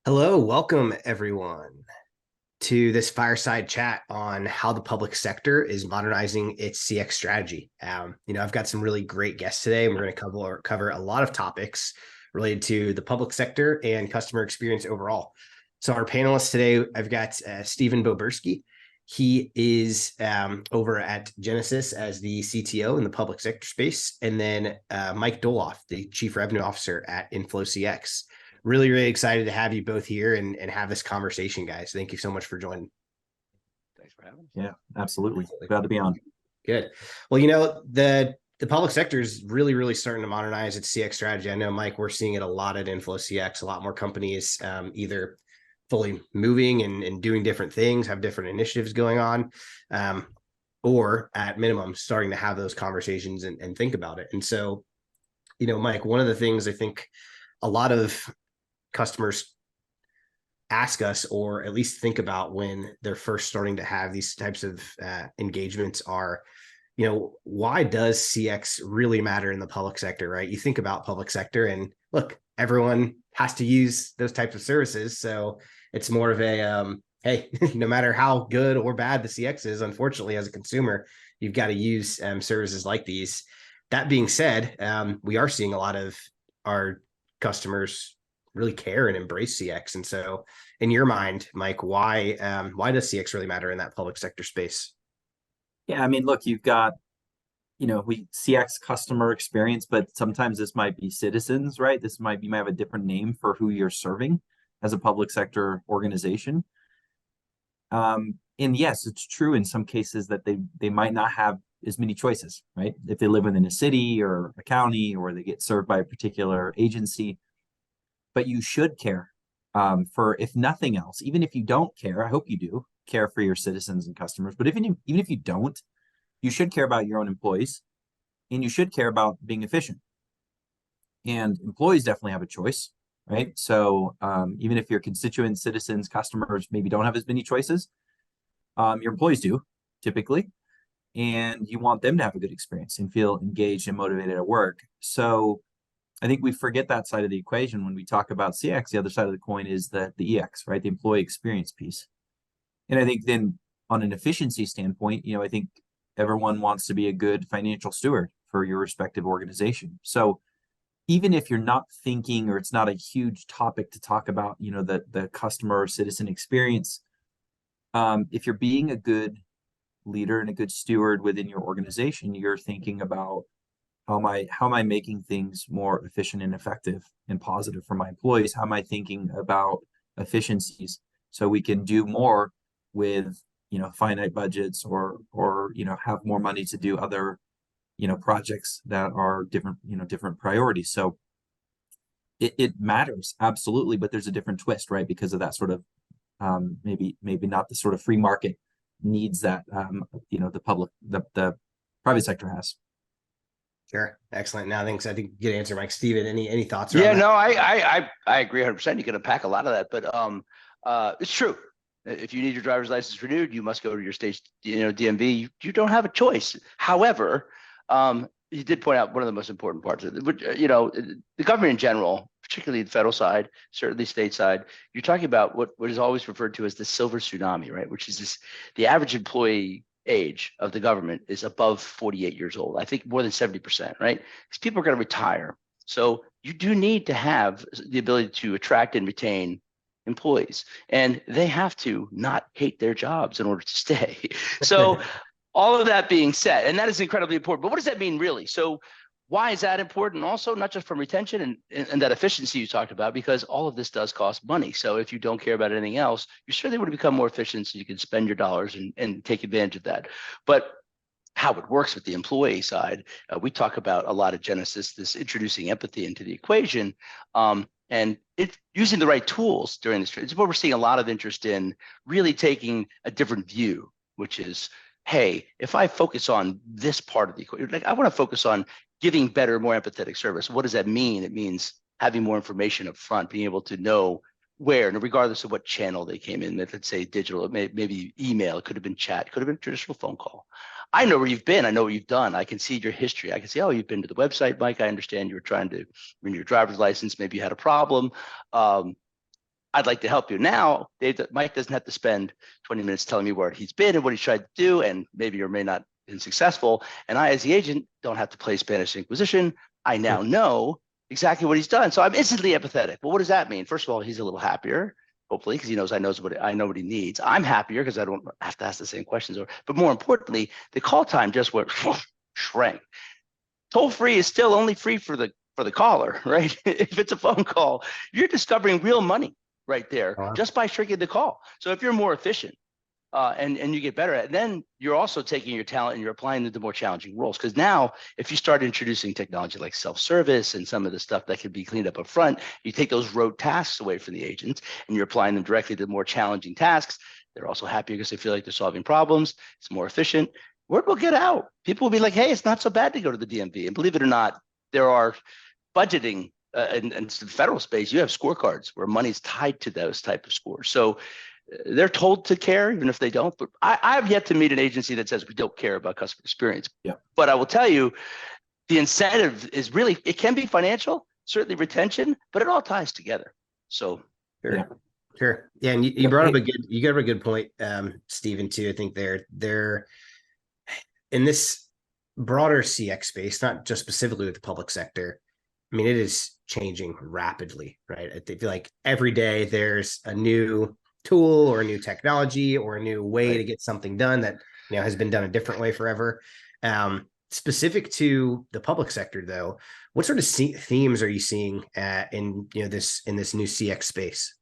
Hello, welcome everyone to this fireside chat on how the public sector is modernizing its CX strategy. I've got some really great guests today, and we're going to cover a lot of topics related to the public sector and customer experience overall. So, our panelists today, I've got Steven Boberski. He is over at Genesys as the CTO in the public sector space, and then Mike Dolloff, the Chief Revenue Officer at InflowCX. Really, really excited to have you both here and have this conversation, guys. Thank you so much for joining. Thanks for having us. Yeah, absolutely. Glad to be on. Good. Well, the public sector is really, really starting to modernize its CX strategy. I know, Mike, we're seeing it a lot at InflowCX. A lot more companies either fully moving and doing different things, have different initiatives going on, or at minimum, starting to have those conversations and think about it. And so, Mike, one of the things I think a lot of customers ask us, or at least think about when they're first starting to have these types of engagements are, why does CX really matter in the public sector, right? You think about public sector and look, everyone has to use those types of services. So it's more of a, hey, no matter how good or bad the CX is, unfortunately, as a consumer, you've got to use services like these. That being said, we are seeing a lot of our customers really care and embrace CX. And so in your mind, Mike, why does CX really matter in that public sector space? Yeah, I mean, look, you've got, we CX customer experience, but sometimes this might be citizens, right? You might have a different name for who you're serving as a public sector organization. And yes, it's true in some cases that they might not have as many choices, right? If they live within a city or a county, or they get served by a particular agency. But you should care for, if nothing else, even if you don't care, I hope you do care for your citizens and customers. But even if you don't, you should care about your own employees, and you should care about being efficient. And employees definitely have a choice, right? So even if your constituents, citizens, customers maybe don't have as many choices, your employees do typically, and you want them to have a good experience and feel engaged and motivated at work. So I think we forget that side of the equation when we talk about CX. The other side of the coin is the EX, right? The employee experience piece. And I think then on an efficiency standpoint, I think everyone wants to be a good financial steward for your respective organization. So even if you're not thinking, or it's not a huge topic to talk about, the customer or citizen experience, if you're being a good leader and a good steward within your organization, you're thinking about, how am I making things more efficient and effective and positive for my employees? How am I thinking about efficiencies so we can do more with finite budgets, or have more money to do other projects that are different priorities. So it matters, absolutely, but there's a different twist, right? Because of that sort of maybe not the sort of free market needs that the private sector has. Sure. Excellent. Now, thanks. I think good answer, Mike. Steven, any thoughts around that? No, I agree 100%. You can unpack a lot of that, but it's true. If you need your driver's license renewed, you must go to your state, DMV. You don't have a choice. However, you did point out one of the most important parts of it. The government in general, particularly the federal side, certainly state side, you're talking about what is always referred to as the silver tsunami, right? Which is the average employee age of the government is above 48 years old. I think more than 70%, right? Because people are going to retire. So you do need to have the ability to attract and retain employees, and they have to not hate their jobs in order to stay. So all of that being said, and that is incredibly important, but what does that mean really? So why is that important? Also, not just from retention and that efficiency you talked about, because all of this does cost money. So if you don't care about anything else, you certainly want to become more efficient so you can spend your dollars and take advantage of that. But how it works with the employee side, we talk about a lot of Genesys, this introducing empathy into the equation, and it's using the right tools during this. It's what we're seeing a lot of interest in, really taking a different view, which is, hey, if I focus on this part of the equation, like I want to focus on giving better, more empathetic service. What does that mean? It means having more information up front, being able to know where, and regardless of what channel they came in, let's say digital, maybe email, it could have been chat, could have been traditional phone call. I know where you've been. I know what you've done. I can see your history. I can see, oh, you've been to the website, Mike. I understand you were trying to renew your driver's license. Maybe you had a problem. I'd like to help you. Now, Mike doesn't have to spend 20 minutes telling me where he's been and what he's tried to do, and maybe or may not been successful. And I, as the agent, don't have to play Spanish Inquisition. I now know exactly what he's done. So I'm instantly empathetic. Well, what does that mean? First of all, he's a little happier, hopefully, because he knows I know what he needs. I'm happier because I don't have to ask the same questions. But more importantly, the call time just went shrank. Toll free is still only free for the caller, right? If it's a phone call, you're discovering real money right there just by shrinking the call. So if you're more efficient and you get better at it, then you're also taking your talent and you're applying them to more challenging roles. Because now if you start introducing technology like self-service and some of the stuff that can be cleaned up up front, you take those rote tasks away from the agents and you're applying them directly to more challenging tasks. They're also happier because they feel like they're solving problems. It's more efficient. Word will get out. People will be like, hey, it's not so bad to go to the DMV. And believe it or not, there are budgeting and the federal space, you have scorecards where money's tied to those type of scores. So they're told to care, even if they don't. But I've yet to meet an agency that says we don't care about customer experience. Yeah. But I will tell you, the incentive is really, it can be financial, certainly retention, but it all ties together. So Sure. Yeah, and you brought up a good point, Steven, too. I think they're in this broader CX space, not just specifically with the public sector. I mean, it is changing rapidly, right? I feel like every day there's a new tool or a new technology or a new way to get something done that has been done a different way forever. Specific to the public sector, though, what sort of themes are you seeing in this new CX space?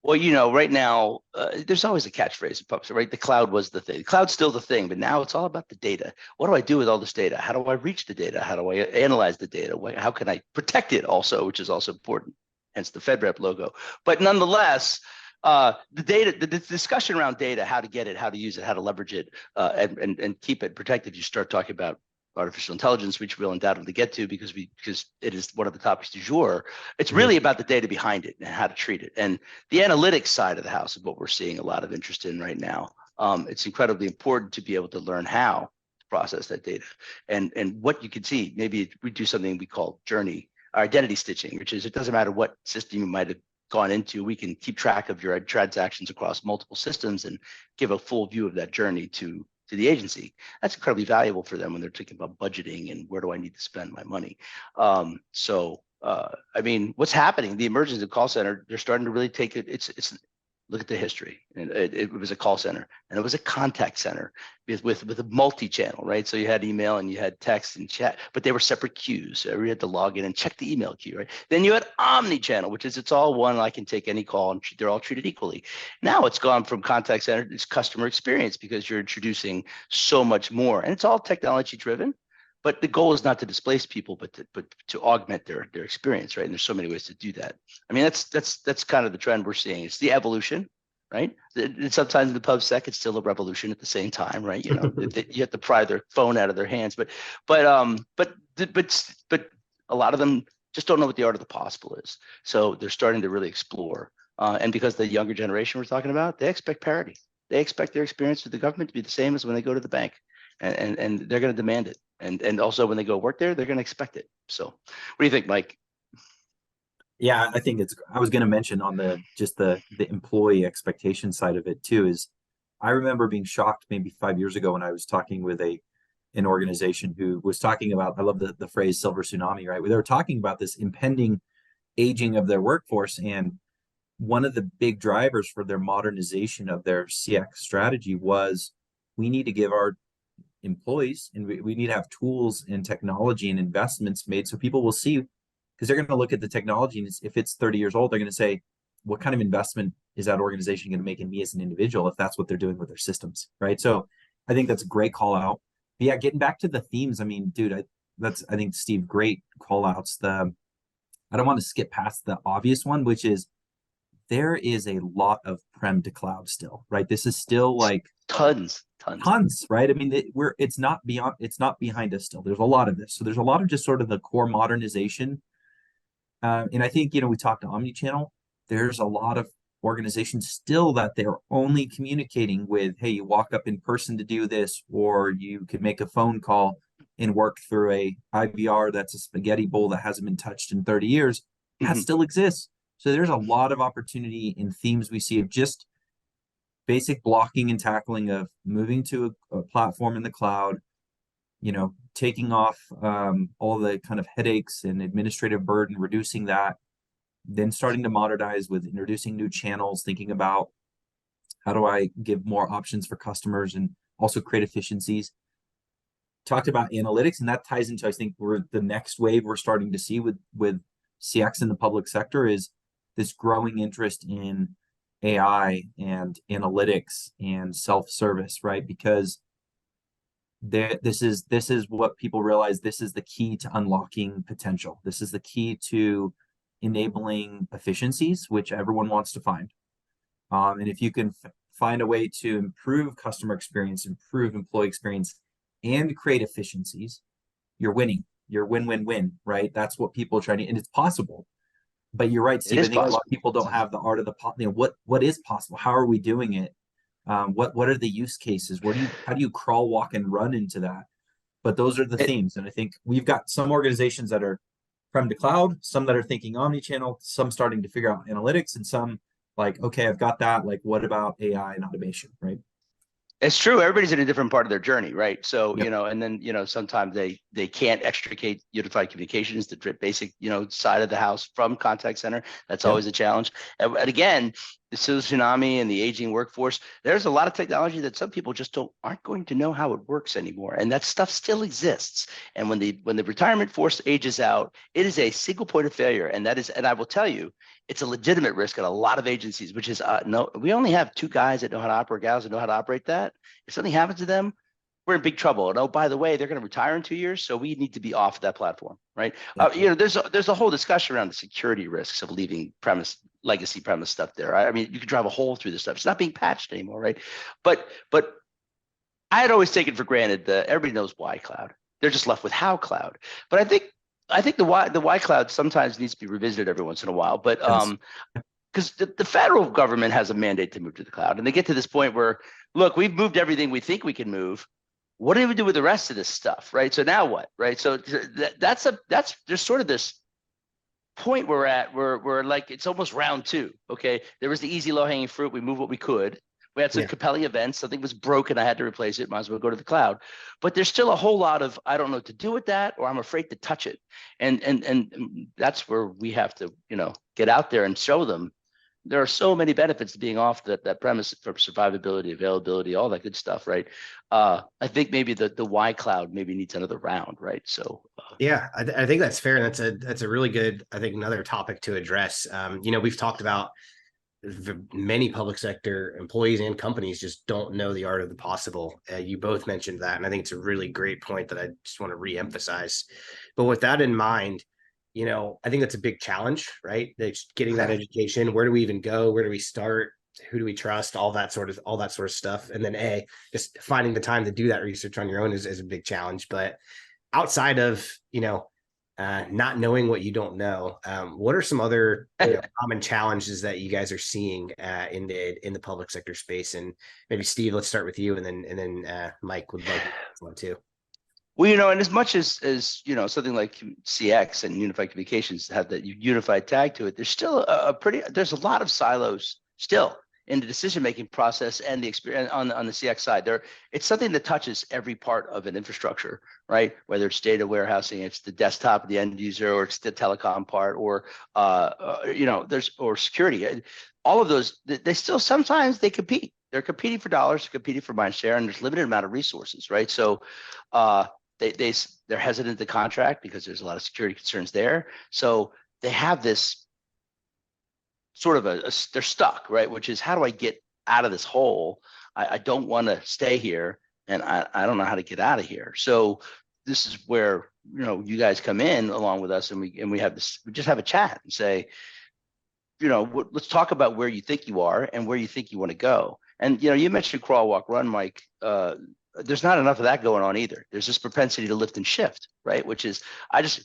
Well, right now, there's always a catchphrase in public, right? The cloud was the thing. The cloud's still the thing, but now it's all about the data. What do I do with all this data? How do I reach the data? How do I analyze the data? How can I protect it also, which is also important, hence the FedRep logo. But nonetheless, the data, the discussion around data, how to get it, how to use it, how to leverage it, and keep it protected. You start talking about artificial intelligence, which we'll undoubtedly get to because it is one of the topics du jour. It's really about the data behind it and how to treat it. And the analytics side of the house is what we're seeing a lot of interest in right now. It's incredibly important to be able to learn how to process that data. And what you can see, maybe we do something we call journey, or identity stitching, which is it doesn't matter what system you might have gone into, we can keep track of your transactions across multiple systems and give a full view of that journey to the agency. That's incredibly valuable for them when they're thinking about budgeting and where do I need to spend my money. I mean, what's happening? The emergence of call center, they're starting to really take it. It's look at the history. And it was a call center and it was a contact center with a multi-channel, right? So you had email and you had text and chat, but they were separate queues. So you had to log in and check the email queue, right? Then you had omni-channel, which is it's all one. I can take any call and they're all treated equally. Now it's gone from contact center, it's customer experience because you're introducing so much more and it's all technology driven. But the goal is not to displace people, but to augment their experience, right? And there's so many ways to do that. I mean, that's kind of the trend we're seeing. It's the evolution, right? And sometimes in the pub sec, it's still a revolution at the same time, right? You have to pry their phone out of their hands, but a lot of them just don't know what the art of the possible is. So they're starting to really explore. And because the younger generation we're talking about, they expect parity. They expect their experience with the government to be the same as when they go to the bank, and they're going to demand it. And also when they go work there, they're going to expect it. So what do you think, Mike? Yeah, I think I was going to mention on the employee expectation side of it too, is I remember being shocked maybe 5 years ago when I was talking with an organization who was talking about, I love the phrase silver tsunami, right? They were talking about this impending aging of their workforce. And one of the big drivers for their modernization of their CX strategy was we need to give our employees and we need to have tools and technology and investments made so people will see, because they're going to look at the technology and if it's 30 years old, they're going to say, what kind of investment is that organization going to make in me as an individual if that's what they're doing with their systems, right? So I think that's a great call out. But yeah, getting back to the themes, I mean, dude, I think Steve, great call outs. I don't want to skip past the obvious one, which is there is a lot of prem to cloud still, right? This is still like tons, right? I mean, it's not behind us still. There's a lot of this. So there's a lot of just sort of the core modernization. And I think, we talked to omnichannel. There's a lot of organizations still that they're only communicating with, hey, you walk up in person to do this, or you could make a phone call and work through a IVR that's a spaghetti bowl that hasn't been touched in 30 years. That still exists. So there's a lot of opportunity in themes we see of just basic blocking and tackling of moving to a platform in the cloud, taking off all the kind of headaches and administrative burden, reducing that, then starting to modernize with introducing new channels, thinking about how do I give more options for customers and also create efficiencies. Talked about analytics, and that ties into, I think, the next wave we're starting to see with CX in the public sector is this growing interest in AI and analytics and self-service, right? Because this is what people realize. This is the key to unlocking potential. This is the key to enabling efficiencies, which everyone wants to find. And if you can find a way to improve customer experience, improve employee experience, and create efficiencies, you're winning. You're win-win-win, right? That's what people are trying to, and it's possible. But you're right, Steve. I think a lot of people don't have the art of what is possible? How are we doing it? What are the use cases? How do you crawl, walk, and run into that? But those are the themes. And I think we've got some organizations that are prem to cloud, some that are thinking omni-channel, some starting to figure out analytics, and some like, okay, I've got that. Like, what about AI and automation, right? It's true. Everybody's in a different part of their journey, right? So, Yep. and then, sometimes they can't extricate unified communications, the basic, side of the house from contact center. That's Yep. always a challenge. And again, the tsunami and the aging workforce, there's a lot of technology that some people just aren't going to know how it works anymore. And that stuff still exists. And when the retirement force ages out, it is a single point of failure. And I will tell you, it's a legitimate risk at a lot of agencies, which is no, we only have 2 guys that know how to operate, gals that know how to operate that. If something happens to them, we're in big trouble. And by the way, they're going to retire in 2 years, so we need to be off of that platform, right? There's a whole discussion around the security risks of leaving legacy premise stuff there. I mean, you could drive a hole through this stuff. It's not being patched anymore, right? But I had always taken for granted that everybody knows why cloud. They're just left with how cloud. But I think the why cloud sometimes needs to be revisited every once in a while. But because the federal government has a mandate to move to the cloud, and they get to this point where, look, we've moved everything we think we can move. What do we do with the rest of this stuff, right? So now what, right? So there's sort of this point we're at where like it's almost round 2. Okay, there was the easy low hanging fruit. We moved what we could. We had some compelling events. Something was broken. I had to replace it. Might as well go to the cloud. But there's still a whole lot of I don't know what to do with that, or I'm afraid to touch it. And that's where we have to get out there and show them there are so many benefits to being off that premise for survivability, availability, all that good stuff, right? I think maybe the Y cloud maybe needs another round, right? So I think that's fair, and that's a really good, I think, another topic to address. We've talked about many public sector employees and companies just don't know the art of the possible. You both mentioned that, and I think it's a really great point that I just want to reemphasize. But with that in mind, I think that's a big challenge, right? That's getting that education. Where do we even go? Where do we start? Who do we trust? All that sort of stuff. And then just finding the time to do that research on your own is a big challenge. But outside of, not knowing what you don't know, what are some other common challenges that you guys are seeing in the public sector space? And maybe Steve, let's start with you, and then Mike would love one too. Well, and as much as something like CX and unified communications have that unified tag to it, there's still there's a lot of silos still in the decision-making process and the experience on the CX side. It's something that touches every part of an infrastructure, right? Whether it's data warehousing, it's the desktop of the end user, or it's the telecom part, or or security. All of those, they still sometimes they compete. They're competing for dollars, they're competing for mind share, and there's limited amount of resources, right? So they're hesitant to contract because there's a lot of security concerns there. So they have this sort of they're stuck, right? Which is, how do I get out of this hole? I don't want to stay here, and I don't know how to get out of here. So this is where you guys come in along with us, and we just have a chat and say, let's talk about where you think you are and where you think you want to go. And you mentioned crawl, walk, run, Mike. There's not enough of that going on either. There's this propensity to lift and shift, right? Which is,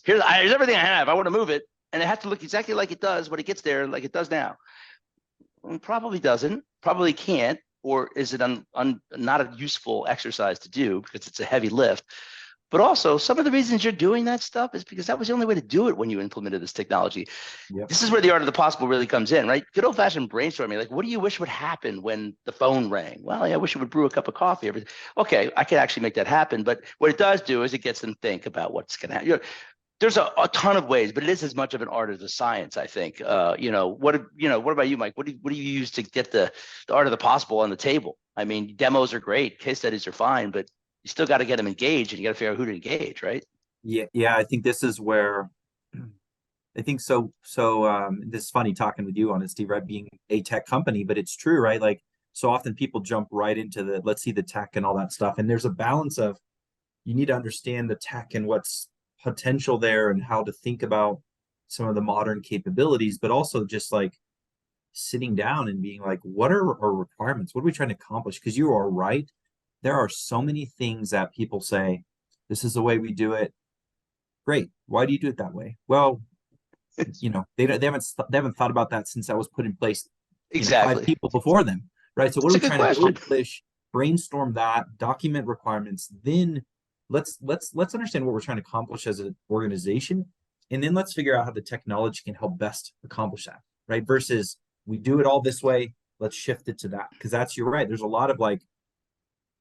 here's everything I have. I want to move it, and it has to look exactly like it does when it gets there, like it does now. It probably doesn't, probably can't, or is it not a useful exercise to do because it's a heavy lift? but also some of the reasons you're doing that stuff is because that was the only way to do it when you implemented this technology. Yep. This is where the art of the possible really comes in, right? Good old fashioned brainstorming. Like, what do you wish would happen when the phone rang? Well, yeah, I wish it would brew a cup of coffee. Okay, I could actually make that happen. But what it does do is it gets them to think about what's going to happen. There's a ton of ways, but it is as much of an art as a science, I think. What about you, Mike? What do you use to get the art of the possible on the table? I mean, demos are great, case studies are fine, but you still got to get them engaged, and you got to figure out who to engage, right? Yeah. I think this is where I think so. This is funny talking with you on it, Steve, right? Being a tech company, but it's true, right? Like, so often people jump right into the let's see the tech and all that stuff, and there's a balance of you need to understand the tech and what's potential there and how to think about some of the modern capabilities, but also just like sitting down and being like, what are our requirements? What are we trying to accomplish? Because you are right. There are so many things that people say, this is the way we do it. Great. Why do you do it that way? Well, they haven't thought about that since that was put in place, Exactly. 5 people before them, right? So what That's are we a good trying to question. accomplish? Brainstorm that, document requirements, then let's understand what we're trying to accomplish as an organization, and then let's figure out how the technology can help best accomplish that, right? Versus we do it all this way, let's shift it to that, because you're right. There's a lot of like,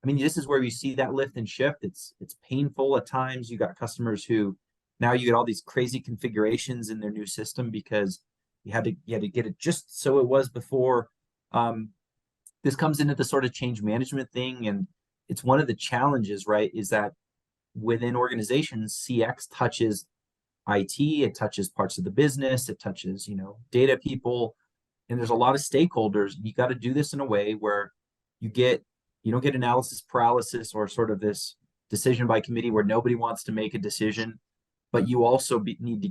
I mean, this is where you see that lift and shift. It's painful at times. You got customers who now you get all these crazy configurations in their new system because you had to get it just so it was before. This comes into the sort of change management thing, and it's one of the challenges, right? Is that within organizations, CX touches IT, it touches parts of the business, it touches, data people, and there's a lot of stakeholders. You got to do this in a way where you don't get analysis paralysis or sort of this decision by committee where nobody wants to make a decision, but you also need to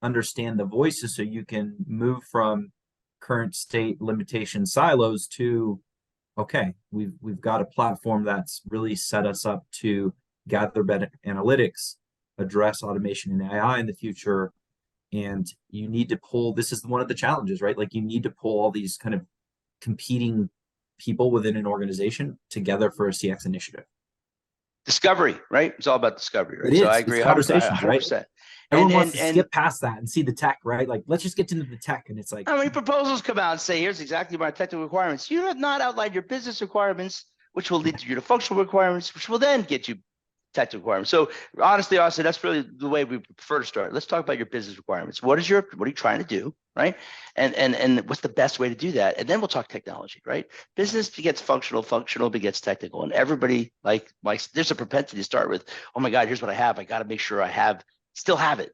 understand the voices so you can move from current state limitation silos to, okay, we've got a platform that's really set us up to gather better analytics, address automation and AI in the future. And you need to pull, this is one of the challenges, right? Like you need to pull all these kind of competing people within an organization together for a CX initiative. Discovery, right? It's all about discovery, right? It is. So I agree 100%. 100%. Right? Everyone wants to skip past that and see the tech, right? Like, let's just get into the tech. And it's like, how many proposals come out and say, here's exactly my technical requirements. You have not outlined your business requirements, which will lead to your functional requirements, which will then get you technical requirements. So honestly, Austin, that's really the way we prefer to start. Let's talk about your business requirements. What are you trying to do, right? And what's the best way to do that? And then we'll talk technology, right? Business begets functional, functional begets technical. And everybody like there's a propensity to start with, oh my God, here's what I have. I got to make sure I still have it.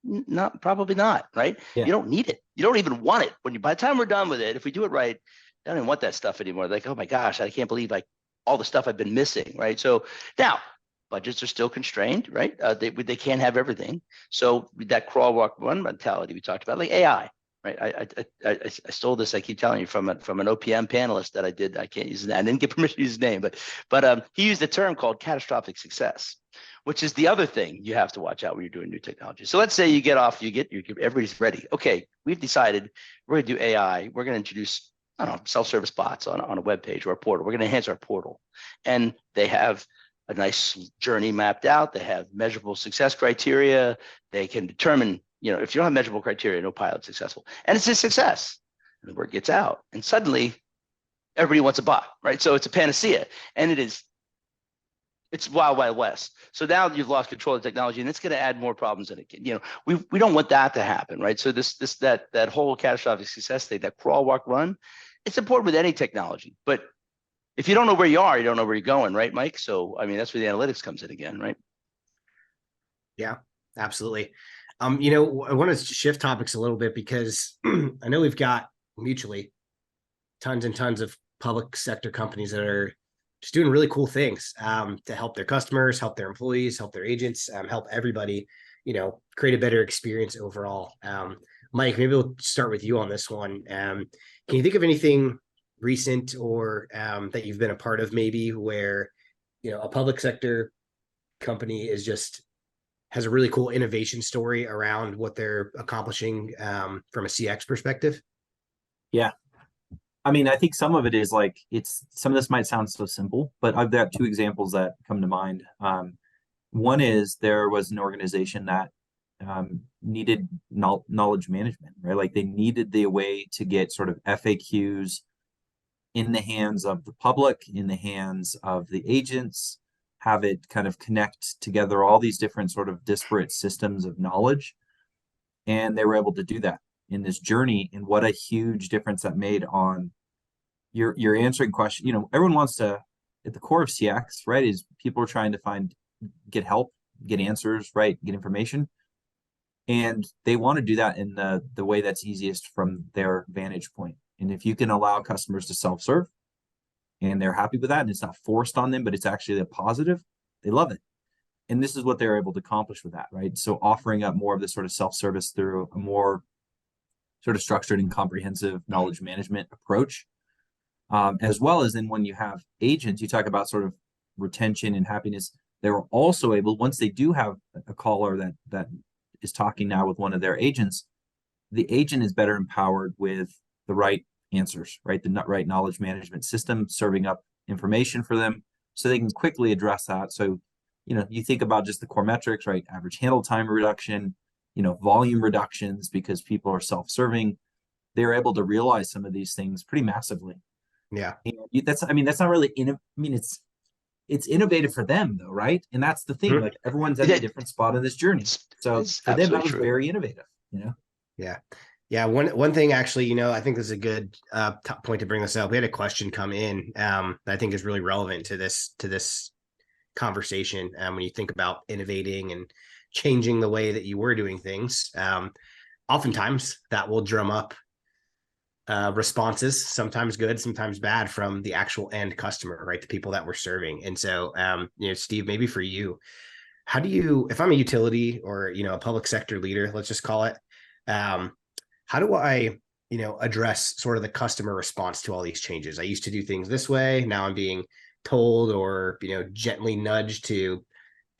Not probably not, right? Yeah. You don't need it. You don't even want it. By the time we're done with it, if we do it right, I don't even want that stuff anymore. Like, oh my gosh, I can't believe all the stuff I've been missing, right? So now budgets are still constrained, right? They can't have everything. So that crawl, walk, run mentality we talked about, like AI, right? I stole this. I keep telling you from an OPM panelist that I did. I can't use that. I didn't get permission to use his name, but he used a term called catastrophic success, which is the other thing you have to watch out when you're doing new technology. So let's say everybody's ready. Okay, we've decided we're going to do AI. We're going to introduce, I don't know, self-service bots on a web page or a portal. We're going to enhance our portal, and they have a nice journey mapped out. They have measurable success criteria. They can determine, if you don't have measurable criteria, no pilot's successful. And it's a success. And the word gets out. And suddenly everybody wants a bot, right? So it's a panacea. And it's wild, wild west. So now you've lost control of the technology, and it's going to add more problems in it. We don't want that to happen, right? So that whole catastrophic success thing, that crawl, walk, run, it's important with any technology. But if you don't know where you are, you don't know where you're going, right, Mike? So, I mean, that's where the analytics comes in again, right? Yeah, absolutely. I want to shift topics a little bit because I know we've got mutually tons and tons of public sector companies that are just doing really cool things to help their customers, help their employees, help their agents, help everybody, create a better experience overall. Mike, maybe we'll start with you on this one. Can you think of anything recent or that you've been a part of maybe where a public sector company has a really cool innovation story around what they're accomplishing from a CX perspective? Yeah, I mean, I think some of it is some of this might sound so simple, but I've got 2 examples that come to mind. One is there was an organization that needed knowledge management, right? Like they needed the way to get sort of FAQs in the hands of the public, in the hands of the agents, have it kind of connect together all these different sort of disparate systems of knowledge. And they were able to do that in this journey. And what a huge difference that made on your answering question. You know, everyone wants to, at the core of CX, right, is people are trying to get help, get answers, right, get information. And they want to do that in the way that's easiest from their vantage point. And if you can allow customers to self-serve and they're happy with that, and it's not forced on them, but it's actually a positive, they love it. And this is what they're able to accomplish with that, right? So offering up more of this sort of self-service through a more sort of structured and comprehensive knowledge management approach, as well as then when you have agents, you talk about sort of retention and happiness. They're also able, once they do have a caller that is talking now with one of their agents, the agent is better empowered with the right answers, right? The right knowledge management system serving up information for them so they can quickly address that. So, you know, you think about just the core metrics, right? Average handle time reduction, you know, volume reductions because people are self-serving. They're able to realize some of these things pretty massively. Yeah. And that's not really, it's innovative for them though, right? And that's the thing, Mhm. like everyone's at a different spot in this journey. So It's for them, that was true. very innovative, you know? Yeah. Yeah. One thing actually, you know, I think this is a good point to bring this up. We had a question come in that I think is really relevant to this conversation. When you think about innovating and changing the way that you were doing things, oftentimes that will drum up responses, sometimes good, sometimes bad, from the actual end customer, right? The people that we're serving. And so, you know, Steve, maybe for you, how do you, if I'm a utility or, you know, a public sector leader, let's just call it, how do I, you know, address sort of the customer response to all these changes? I used to do things this way. Now I'm being told or, you know, gently nudged to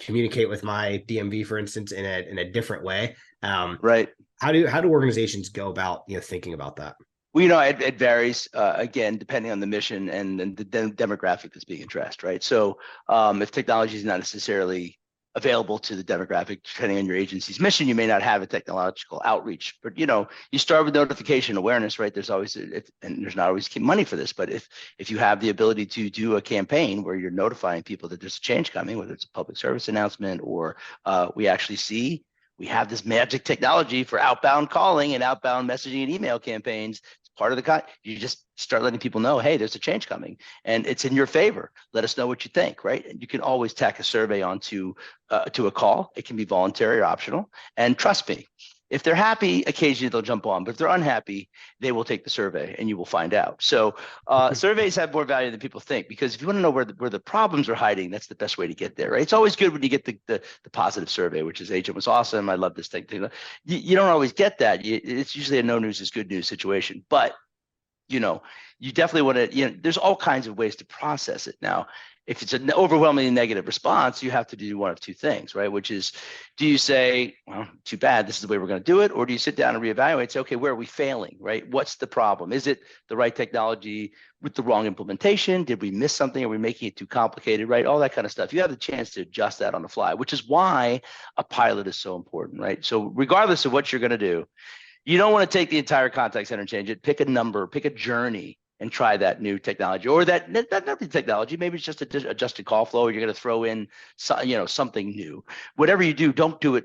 communicate with my DMV, for instance, in a different way. Right. How do organizations go about, you know, thinking about that? Well, you know, it varies, again, depending on the mission and the demographic that's being addressed, right? So if technology is not necessarily available to the demographic, depending on your agency's mission, you may not have a technological outreach. But, you know, you start with notification awareness, right? There's always, and there's not always money for this, but if you have the ability to do a campaign where you're notifying people that there's a change coming, whether it's a public service announcement or we have this magic technology for outbound calling and outbound messaging and email campaigns. It's part of you just start letting people know, hey, there's a change coming and it's in your favor. Let us know what you think, right? And you can always tack a survey onto to a call. It can be voluntary or optional. And trust me, if they're happy, occasionally they'll jump on, but if they're unhappy, they will take the survey and you will find out. So surveys have more value than people think, because if you want to know where the problems are hiding, that's the best way to get there, right? It's always good when you get the positive survey, which is agent was awesome, I love this thing. You don't always get that. It's usually a no news is good news situation, but you know, you definitely want to, you know, there's all kinds of ways to process it. Now, if it's an overwhelmingly negative response, you have to do one of two things, right? Which is, do you say, well, too bad, this is the way we're going to do it? Or do you sit down and reevaluate and say, okay, where are we failing, right? What's the problem? Is it the right technology with the wrong implementation? Did we miss something? Are we making it too complicated, right? All that kind of stuff. You have the chance to adjust that on the fly, which is why a pilot is so important, right? So regardless of what you're going to do, you don't want to take the entire contact center and change it. Pick a number, pick a journey, and try that new technology, or that not the technology. Maybe it's just a adjusted call flow. Or you're going to throw in, something new. Whatever you do, don't do it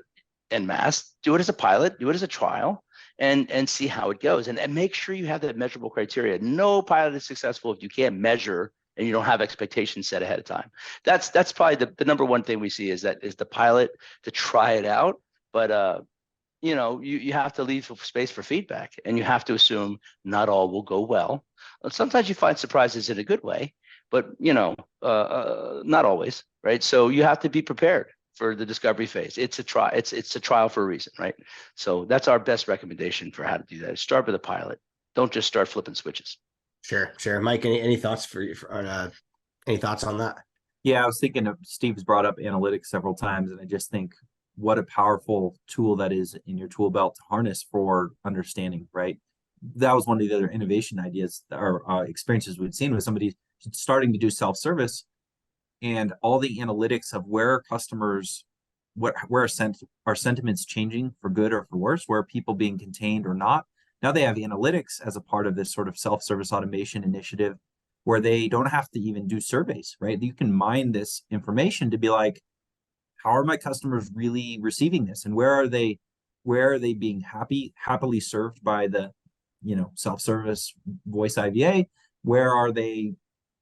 en masse. Do it as a pilot. Do it as a trial, and see how it goes. And make sure you have that measurable criteria. No pilot is successful if you can't measure and you don't have expectations set ahead of time. That's probably the number one thing we see is the pilot to try it out, but you have to leave space for feedback, and you have to assume not all will go well. Sometimes you find surprises in a good way, but not always, right? So you have to be prepared for the discovery phase. It's a try. It's a trial for a reason, right? So that's our best recommendation for how to do that. Start with a pilot. Don't just start flipping switches. Sure. Mike, any thoughts any thoughts on that? Yeah, I was thinking of Steve's brought up analytics several times, and I just think what a powerful tool that is in your tool belt to harness for understanding, right? That was one of the other innovation ideas or experiences we'd seen with somebody starting to do self-service and all the analytics of where customers, where are sentiments changing for good or for worse, where are people being contained or not. Now they have analytics as a part of this sort of self-service automation initiative where they don't have to even do surveys, right? You can mine this information to be like, how are my customers really receiving this? And where are they being happily served by the, self-service voice IVA? Where are they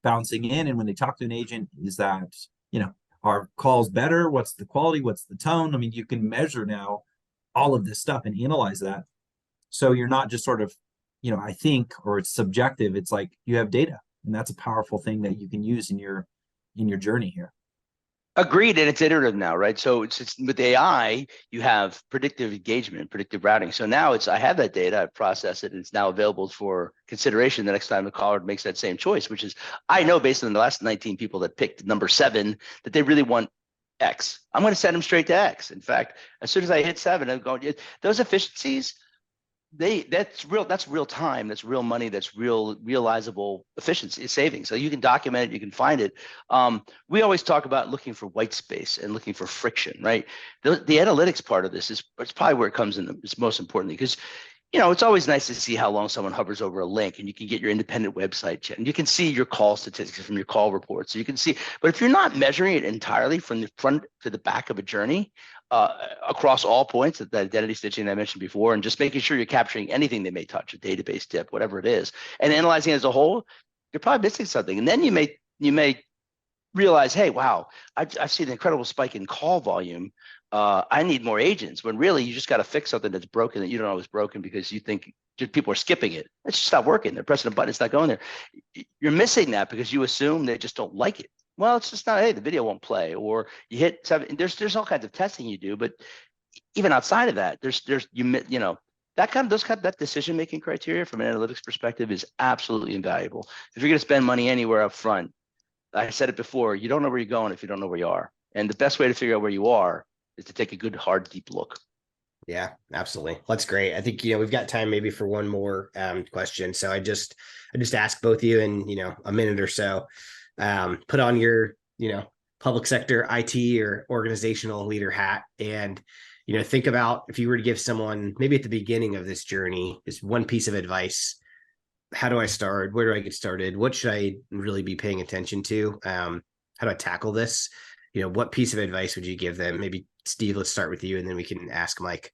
bouncing in? And when they talk to an agent, is that, are calls better? What's the quality? What's the tone? I mean, you can measure now all of this stuff and analyze that. So you're not just sort of, I think, or it's subjective. It's like you have data, and that's a powerful thing that you can use in your journey here. Agreed, and it's iterative now, right? So it's with AI, you have predictive engagement, predictive routing. So now I have that data, I process it, and it's now available for consideration the next time the caller makes that same choice, which is, I know based on the last 19 people that picked number 7 that they really want X. I'm going to send them straight to X. In fact, as soon as I hit 7, I'm going, those efficiencies, that's real time, that's real money, that's realizable efficiency savings. So you can document it, you can find it. We always talk about looking for white space and looking for friction, right? The analytics part of this it's probably where it comes in. It's most importantly because it's always nice to see how long someone hovers over a link, and you can get your independent website check, and you can see your call statistics from your call reports. So you can see, but if you're not measuring it entirely from the front to the back of a journey, across all points, that identity stitching I mentioned before, and just making sure you're capturing anything they may touch, a database dip, whatever it is, and analyzing it as a whole, you're probably missing something. And then you may realize, hey, wow, I've seen an incredible spike in call volume. I need more agents, when really you just got to fix something that's broken that you don't know is broken because you think people are skipping it. It's just not working. They're pressing a button. It's not going there. You're missing that because you assume they just don't like it. Well, it's just not, hey, the video won't play, or you hit 7. There's all kinds of testing you do, but even outside of that, that decision-making criteria from an analytics perspective is absolutely invaluable. If you're going to spend money anywhere up front, I said it before, you don't know where you're going if you don't know where you are. And the best way to figure out where you are is to take a good, hard, deep look. Yeah, absolutely. That's great. I think, we've got time maybe for one more question. So I just ask both of you in, a minute or so, put on your, public sector IT or organizational leader hat, and, think about if you were to give someone maybe at the beginning of this journey, just one piece of advice. How do I start? Where do I get started? What should I really be paying attention to? How do I tackle this? What piece of advice would you give them? Maybe Steve, let's start with you, and then we can ask Mike.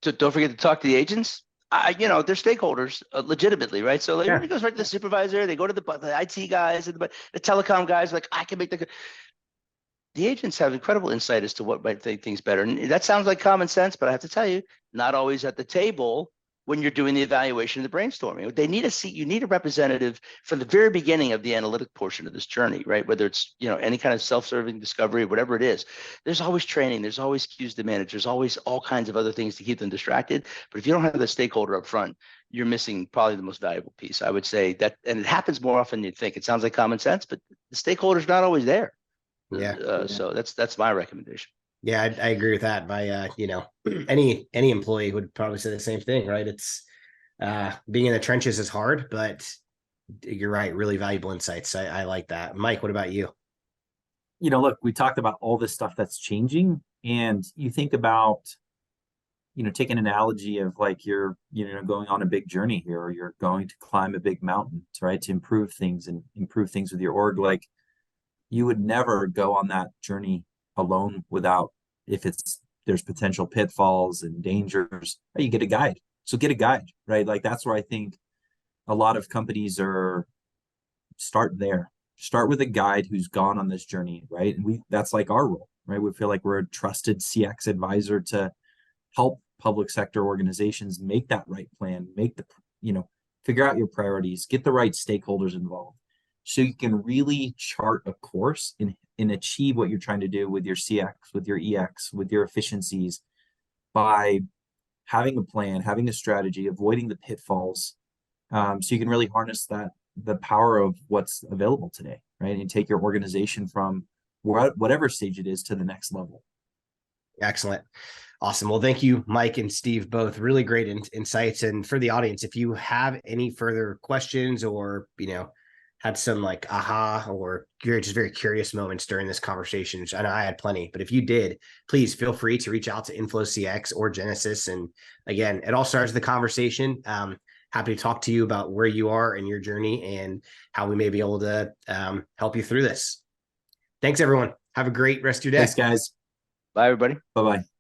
So don't forget to talk to the agents. They're stakeholders legitimately, right? So everybody goes right to the supervisor. They go to the IT guys and the telecom guys. Like, I can make the agents have incredible insight as to what might make things better. And that sounds like common sense, but I have to tell you, not always at the table when you're doing the evaluation and the brainstorming. They need a seat. You need a representative from the very beginning of the analytic portion of this journey, right? Whether it's, any kind of self-serving discovery, whatever it is, there's always training, there's always cues to manage, there's always all kinds of other things to keep them distracted. But if you don't have the stakeholder up front, you're missing probably the most valuable piece. I would say that, and it happens more often than you'd think. It sounds like common sense, but the stakeholder's not always there. Yeah. So that's my recommendation. Yeah, I agree with that. My, any employee would probably say the same thing, right? It's being in the trenches is hard, but you're right. Really valuable insights. I like that. Mike, what about you? Look, we talked about all this stuff that's changing, and you think about, take an analogy of like you're, going on a big journey here, or you're going to climb a big mountain, right? To improve things with your org. Like, you would never go on that journey alone without, there's potential pitfalls and dangers, you get a guide. So get a guide, right? Like, that's where I think a lot of companies start with a guide who's gone on this journey, right? And that's like our role, right? We feel like we're a trusted CX advisor to help public sector organizations make that right plan, figure out your priorities, get the right stakeholders involved, so you can really chart a course and achieve what you're trying to do with your CX, with your EX, with your efficiencies, by having a plan, having a strategy, avoiding the pitfalls, so you can really harness the power of what's available today, right? And take your organization from whatever stage it is to the next level. Excellent. Awesome. Well, thank you, Mike and Steve, both really great insights. And for the audience, if you have any further questions or, had some like aha or you're just very curious moments during this conversation, which I know I had plenty, but if you did, please feel free to reach out to InflowCX or Genesys. And again, it all starts the conversation. Happy to talk to you about where you are in your journey and how we may be able to help you through this. Thanks, everyone. Have a great rest of your day. Thanks, guys. Bye, everybody. Bye-bye.